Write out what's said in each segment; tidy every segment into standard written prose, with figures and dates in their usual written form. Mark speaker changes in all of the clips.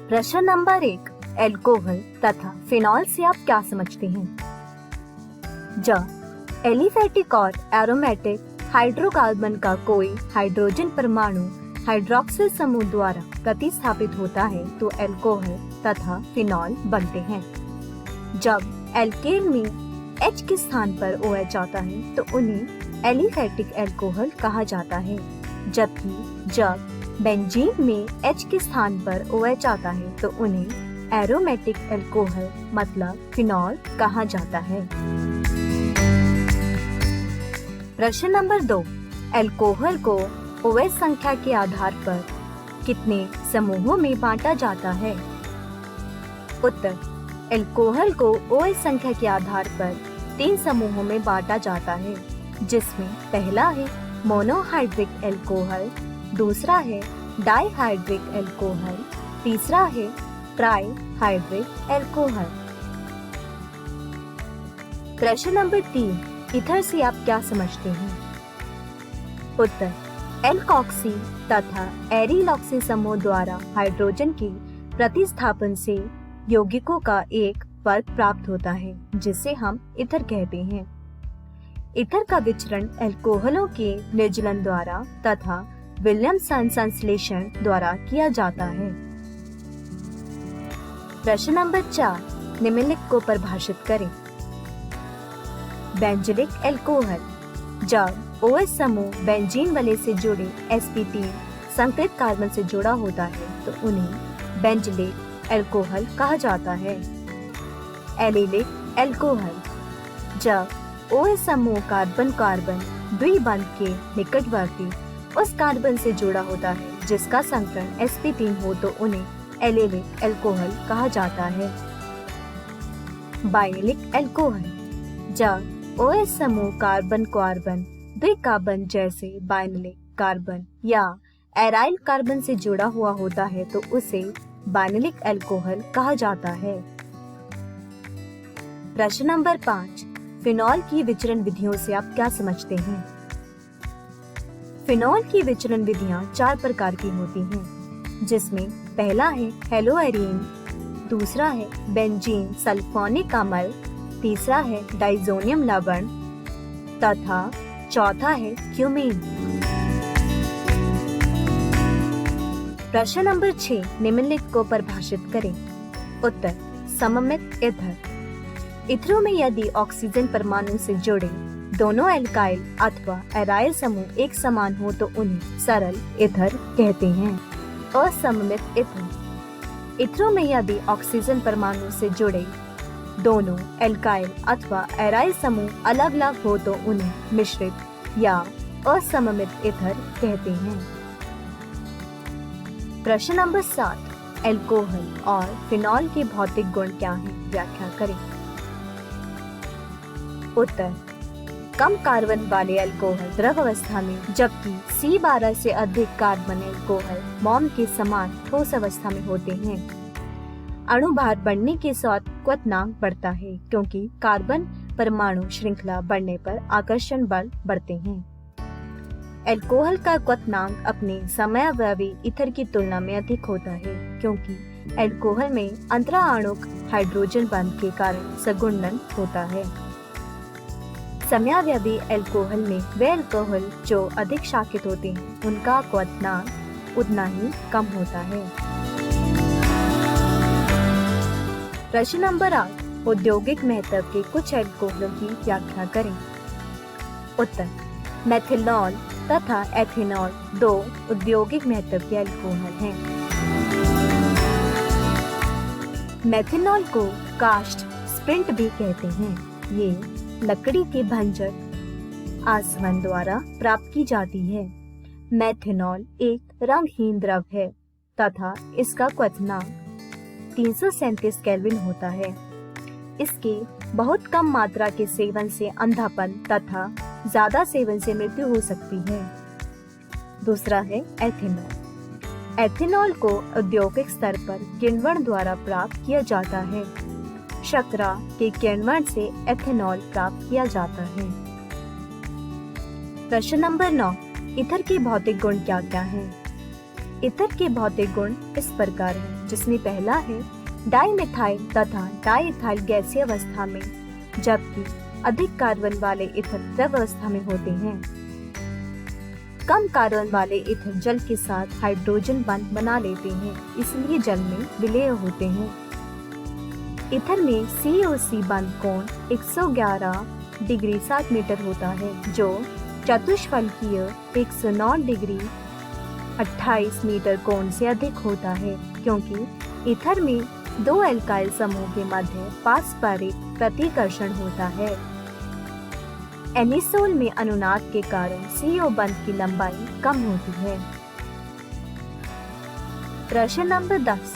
Speaker 1: प्रश्न number 1, alcohol तथा phenol से आप क्या समझते हैं? जब एलिफेटिक और एरोमेटिक हाइड्रोकार्बन का कोई हाइड्रोजन परमाणु हाइड्रोक्सिल समूह द्वारा प्रतिस्थापित होता है तो एल्कोहल तथा फिनॉल बनते हैं। जब एल्केन में H के स्थान पर OH आता है तो उन्हें एलिफेटिक एल्कोहल कहा जाता है, जबकि जब बेंजीन में H के स्थान पर OH आता है तो उन्हें एरोमेटिक एल्कोहल मतलब फिनॉल कहा जाता है। प्रश्न नंबर 2, एल्कोहल को OH संख्या के आधार पर कितने समूहों में बांटा जाता है? उत्तर, एल्कोहल को OH संख्या के आधार पर 3 समूहों में बांटा जाता है, जिसमें पहला है मोनोहाइड्रिक एल्कोहल, दूसरा है डाइहाइड्रिक एल्कोहल, तीसरा है ट्राइहाइड्रिक एल्कोहल। प्रश्न नंबर 3, ईथर से आप क्या समझते हैं? उत्तर, एल्कोक्सी तथा एरिलॉक्सी समूह द्वारा हाइड्रोजन के प्रतिस्थापन से यौगिकों का एक वर्ग प्राप्त होता है, जिसे हम ईथर कहते हैं। ईथर का विचरण एल्कोहलों के निर्जलन द्वारा तथा विलियमसन संश्लेषण द्वारा किया जाता है। प्रश्न नंबर 4, निम्नलिखित को परिभाषित करें। बेंजोइक एल्कोहल, जब OH समूह बेंजीन वाले से जुड़े sp3 संकृत कार्बन से जुड़ा होता है तो उन्हें बेंजोइक एल्कोहल कहा जाता है। एलिलिक एल्कोहल, जब OH समूह कार्बन कार्बन द्विबंध के निकटवर्ती उस कार्बन से जुड़ा होता है जिसका संकरण sp3 हो तो उन्हें एलिलिक एल्कोहल कहा जाता है। बाइलिक एल्कोहल, जब OH समूह कार्बन कार्बन द्विकार्बन जैसे बाइनलिक कार्बन या एराइल कार्बन से जुड़ा हुआ होता है तो उसे बाइनलिक एल्कोहल कहा जाता है। प्रश्न नंबर 5, फिनॉल की विचरण विधियों से आप क्या समझते हैं? फिनॉल की विचरण विधियां 4 प्रकार की होती हैं, जिसमें पहला है हेलोएरीन, दूसरा है बेंजीन सल्फोनिक अम्ल, तीसरा है डाइजोनियम लवण तथा चौथा है क्यूमीन। प्रश्न नंबर 6, निम्नलिखित को परिभाषित करें। उत्तर, सममित ईथर। ईथरों में यदि ऑक्सीजन परमाणु से जुड़े दोनों एल्काइल अथवा एराइल समूह एक समान हो तो उन्हें सरल ईथर कहते हैं। असममित ईथर। ईथरों में यदि ऑक्सीजन परमाणु से जुड़े दोनों एल्काइल अथवा एराइल समूह अलग अलग हो तो उन्हें मिश्रित या असममित ईथर कहते हैं। प्रश्न नंबर 7, एल्कोहल और फिनॉल के भौतिक गुण क्या हैं? व्याख्या करें। उत्तर, कम कार्बन वाले अल्कोहल द्रव अवस्था में, जबकि C12 से अधिक कार्बन अल्कोहल मोम के समान ठोस अवस्था में होते हैं। अणुभार बढ़ने के साथ क्वथनांक बढ़ता है क्योंकि कार्बन परमाणु श्रृंखला बढ़ने पर आकर्षण बल बढ़ते हैं। एल्कोहल का क्वथनांक अपने समयावयवी ईथर की तुलना में अधिक होता है क्योंकि एल्कोहल में अंतराणुक हाइड्रोजन बंध के कारण सघुंडन होता है। समयावयवी एल्कोहल में वे एल्कोहल जो अधिक शाखित होते हैं उनका क्वथनांक उतना ही कम होता है। प्रश्न नंबर 8, औद्योगिक महत्व के कुछ एल्कोहलों की व्याख्या करें। उत्तर, मेथिनॉल तथा एथेनॉल 2 औद्योगिक महत्व के एल्कोहल हैं। मेथिनॉल को कास्ट स्प्रिंट भी कहते हैं। ये लकड़ी के भंजक आसवन द्वारा प्राप्त की जाती है। मेथिनॉल एक रंगहीन द्रव है तथा इसका क्वथनांक 337 केल्विन होता है। इसके बहुत कम मात्रा के सेवन से अंधापन तथा ज्यादा सेवन से मृत्यु हो सकती है। दूसरा है एथेनॉल। एथेनॉल को औद्योगिक स्तर पर किण्वन द्वारा प्राप्त किया जाता है। शर्करा के किण्वन से एथेनॉल प्राप्त किया जाता है। प्रश्न नंबर 9, ईथर के भौतिक गुण क्या क्या हैं? ईथर के भौतिक गुण इस प्रकार हैं, जिसमें पहला है डाइमिथाइल तथा डाइइथाइल गैसीय अवस्था में, जबकि अधिक कार्बन वाले ईथर द्रव अवस्था में होते हैं। कम कार्बन वाले ईथर जल के साथ हाइड्रोजन बंध बना लेते हैं, इसलिए जल में विलय होते हैं। ईथर में COC बंध कोण 111 डिग्री 7 मीटर होता है, जो चतुष्फलकीय 109 डिग्री 28 मीटर कोण से अधिक होता है, क्योंकि ईथर में दो एल्काइल समूह के मध्य पारस्परिक प्रतिकर्षण होता है। एनिसोल में अनुनाद के कारण CO बंध की लंबाई कम होती है। प्रश्न नंबर 10,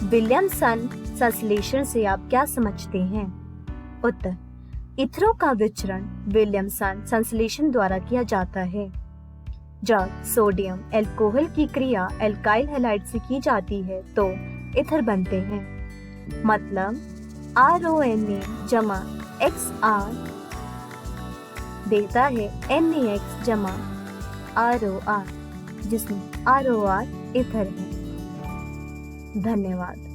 Speaker 1: विलियमसन संश्लेषण से आप क्या समझते हैं? उत्तर, ईथरों का विचरण विलियमसन संश्लेषण द्वारा किया जाता है। जब सोडियम एल्कोहल की क्रिया एल्काइल हैलाइड से की जाती है तो ईथर बनते हैं। मतलब RONA जमा XR देता है NaX जमा ROR, जिसमें ROR ईथर है। धन्यवाद।